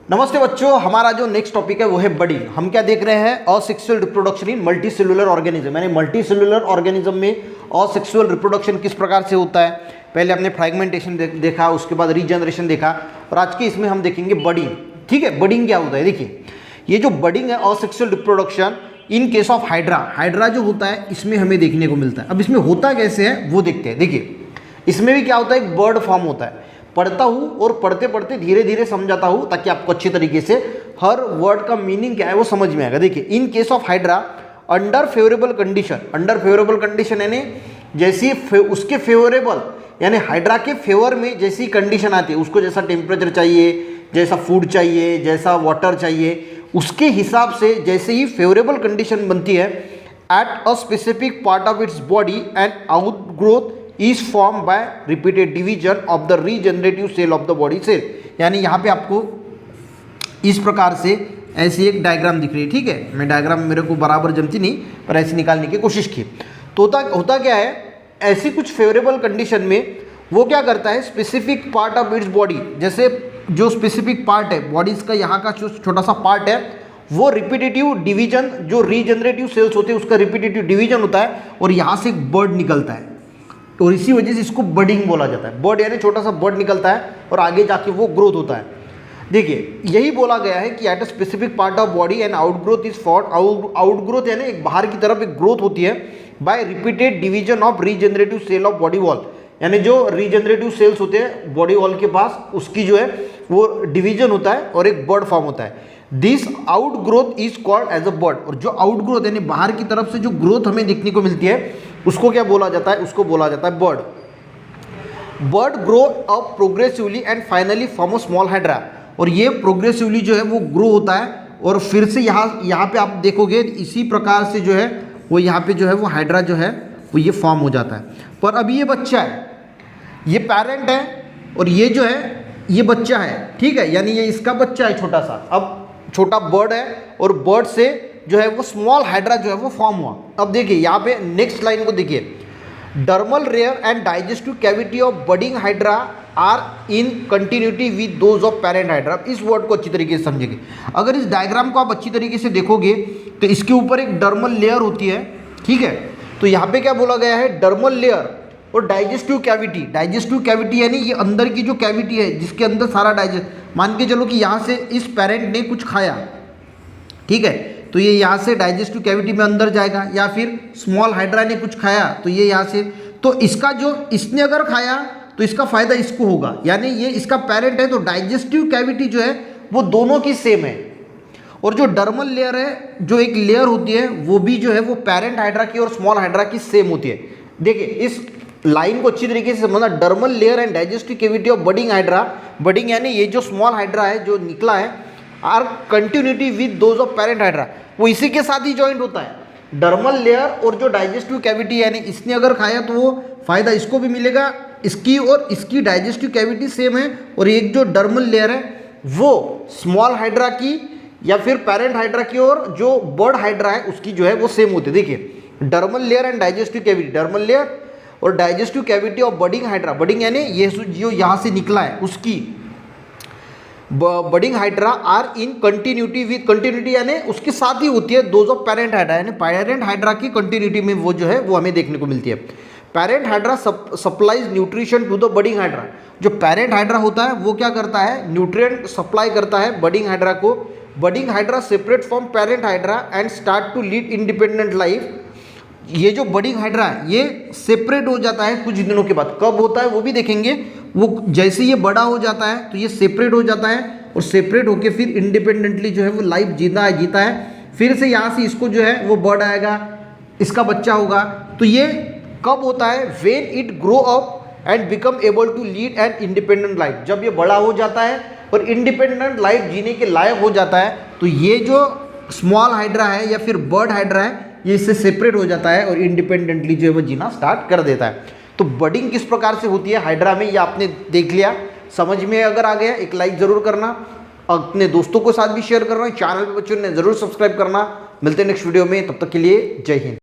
नमस्ते बच्चों, हमारा जो नेक्स्ट टॉपिक है वो है बडिंग। हम क्या देख रहे हैं? Asexual reproduction in multi cellular organism. यानी मल्टी सेलुलर ऑर्गेनिज्म में असेक्सुअल रिप्रोडक्शन किस प्रकार से होता है। पहले हमने फ्रैगमेंटेशन देखा, उसके बाद रीजनरेशन देखा, और आज के इसमें हम देखेंगे बडिंग। ठीक है, बडिंग क्या होता है? देखिए, ये जो बडिंग है asexual reproduction in case of hydra जो होता है इसमें हमें देखने को मिलता है। अब इसमें होता कैसे है वो देखते हैं। देखिए, इसमें भी क्या होता है, एक बर्ड फॉर्म होता है। पढ़ता हूँ और पढ़ते पढ़ते धीरे धीरे समझाता हूँ ताकि आपको अच्छी तरीके से हर वर्ड का मीनिंग क्या है वो समझ में आएगा। देखिए, in case of hydra under favourable condition यानी जैसी उसके फेवरेबल यानी हाइड्रा के फेवर में जैसी कंडीशन आती है, उसको जैसा टेम्परेचर चाहिए, जैसा फूड चाहिए, जैसा वाटर चाहिए, उसके हिसाब से जैसे ही फेवरेबल कंडीशन बनती है at a specific part of its body and outgrowth is form by repeated division of the regenerative cell of the body cell. यानी यहाँ पे आपको इस प्रकार से ऐसी एक डायग्राम दिख रही है। ठीक है, मैं डायग्राम मेरे को बराबर जमती नहीं पर ऐसे निकालने की कोशिश की। तो होता क्या है, ऐसी कुछ फेवरेबल कंडीशन में वो क्या करता है, specific part of its body, जैसे जो स्पेसिफिक पार्ट है बॉडीज का, यहाँ का जो छोटा सा पार्ट है वो रिपीटेटिव डिवीजन, जो रीजनरेटिव सेल्स होते हैं उसका रिपीटेटिव डिवीजन होता है और यहाँ से एक बर्ड निकलता है। तो इसी वजह से इसको बडिंग बोला जाता है। बर्ड यानी छोटा सा बर्ड निकलता है और आगे जाके वो ग्रोथ होता है। देखिए, यही बोला गया है कि at a specific part of body and outgrowth is form. Outgrowth यानी एक बाहर की तरफ एक ग्रोथ होती है by repeated division of regenerative cell of body wall. यानी जो रीजनरेटिव सेल्स होते हैं बॉडी वॉल के पास, उसकी जो है वो डिवीजन होता है और एक बर्ड फॉर्म होता है। This outgrowth is called as a bud. और जो आउटग्रोथ यानी बाहर की तरफ से जो ग्रोथ हमें देखने को मिलती है उसको क्या बोला जाता है? उसको बोला जाता है bird. Bird grow up progressively and finally form a small hydra. और ये प्रोग्रेसिवली जो है वो ग्रो होता है और फिर से यहाँ पे आप देखोगे इसी प्रकार से जो है वो यहाँ पे जो है वो हाइड्रा जो है वो ये फॉर्म हो जाता है। पर अभी ये बच्चा है, ये पेरेंट है और ये जो है ये बच्चा है। ठीक है, यानी ये इसका बच्चा है छोटा सा। अब छोटा बर्ड है और बर्ड से जो है वो स्मॉल हाइड्रा जो है वो फॉर्म हुआ। अब देखिए यहाँ पे नेक्स्ट लाइन को देखिए, dermal layer and digestive cavity of budding hydra are in continuity with those of parent hydra. इस वर्ड को अच्छी तरीके से समझेंगे। अगर इस डायग्राम को आप अच्छी तरीके से देखोगे तो इसके ऊपर एक डर्मल लेयर होती है। ठीक है, तो यहाँ पे क्या बोला गया है, डर्मल लेयर और डाइजेस्टिव कैविटी। डाइजेस्टिव कैविटी यानी ये अंदर की जो कैविटी है जिसके अंदर सारा डाइजेस्ट, मान के चलो कि यहाँ से इस पेरेंट ने कुछ खाया, ठीक है, तो ये यहाँ से डाइजेस्टिव कैविटी में अंदर जाएगा, या फिर स्मॉल हाइड्रा ने कुछ खाया तो ये यहाँ से, तो इसका जो इसने अगर खाया तो इसका फायदा इसको होगा। यानी ये इसका पेरेंट है तो डाइजेस्टिव कैविटी जो है वो दोनों की सेम है। और जो डर्मल लेयर है, जो एक लेयर होती है वो भी जो है वो पेरेंट हाइड्रा की और स्मॉल हाइड्रा की सेम होती है। देखिए, इस लाइन को अच्छी तरीके से समझना, dermal layer and digestive cavity of budding hydra. Budding यानी ये जो स्मॉल हाइड्रा है जो निकला है are continuity with those of parent hydra, वो इसी के साथ ही ज्वाइंट होता है। डर्मल लेयर और जो डाइजेस्टिव कैविटी यानी इसने अगर खाया तो वो फायदा इसको भी मिलेगा, इसकी और इसकी डाइजेस्टिव कैविटी सेम है। और एक जो डर्मल लेयर है वो स्मॉल हाइड्रा की या फिर पेरेंट हाइड्रा की और जो बर्ड हाइड्रा है उसकी जो है वो सेम होती है। देखिए, dermal layer and digestive cavity, dermal layer और digestive cavity of budding hydra. Budding यानी ये जो यहाँ से निकला है उसकी budding hydra are in continuity with, continuity यानी उसके साथ ही होती है दोज ऑफ पेरेंट हाइड्रा। यानी पेरेंट हाइड्रा की कंटिन्यूटी में वो जो है वो हमें देखने को मिलती है। Parent hydra supplies nutrition to the budding hydra. जो पेरेंट हाइड्रा होता है वो क्या करता है, न्यूट्रिएंट सप्लाई करता है बडिंग हाइड्रा को। Budding hydra separate from parent hydra and start to lead independent life. ये जो बडिंग हाइड्रा है ये सेपरेट हो जाता है कुछ दिनों के बाद। कब होता है वो भी देखेंगे। वो जैसे ये बड़ा हो जाता है तो ये सेपरेट हो जाता है और सेपरेट होके फिर इंडिपेंडेंटली जो है वो लाइफ जीता है। फिर से यहाँ से इसको जो है वो बर्ड आएगा, इसका बच्चा होगा। तो ये कब होता है, when it grow up and become able to lead an independent life. जब ये बड़ा हो जाता है और इंडिपेंडेंट लाइफ जीने के लायक हो जाता है तो ये जो स्मॉल हाइड्रा है या फिर बर्ड हाइड्रा है ये इससे सेपरेट हो जाता है और इंडिपेंडेंटली जो है वो जीना स्टार्ट कर देता है। तो बडिंग किस प्रकार से होती है हाइड्रा में ये आपने देख लिया। समझ में अगर आ गया एक लाइक ज़रूर करना, अपने दोस्तों के साथ भी शेयर करना, चैनल पे बच्चों ने ज़रूर सब्सक्राइब करना। मिलते हैं नेक्स्ट वीडियो में, तब तक के लिए जय हिंद।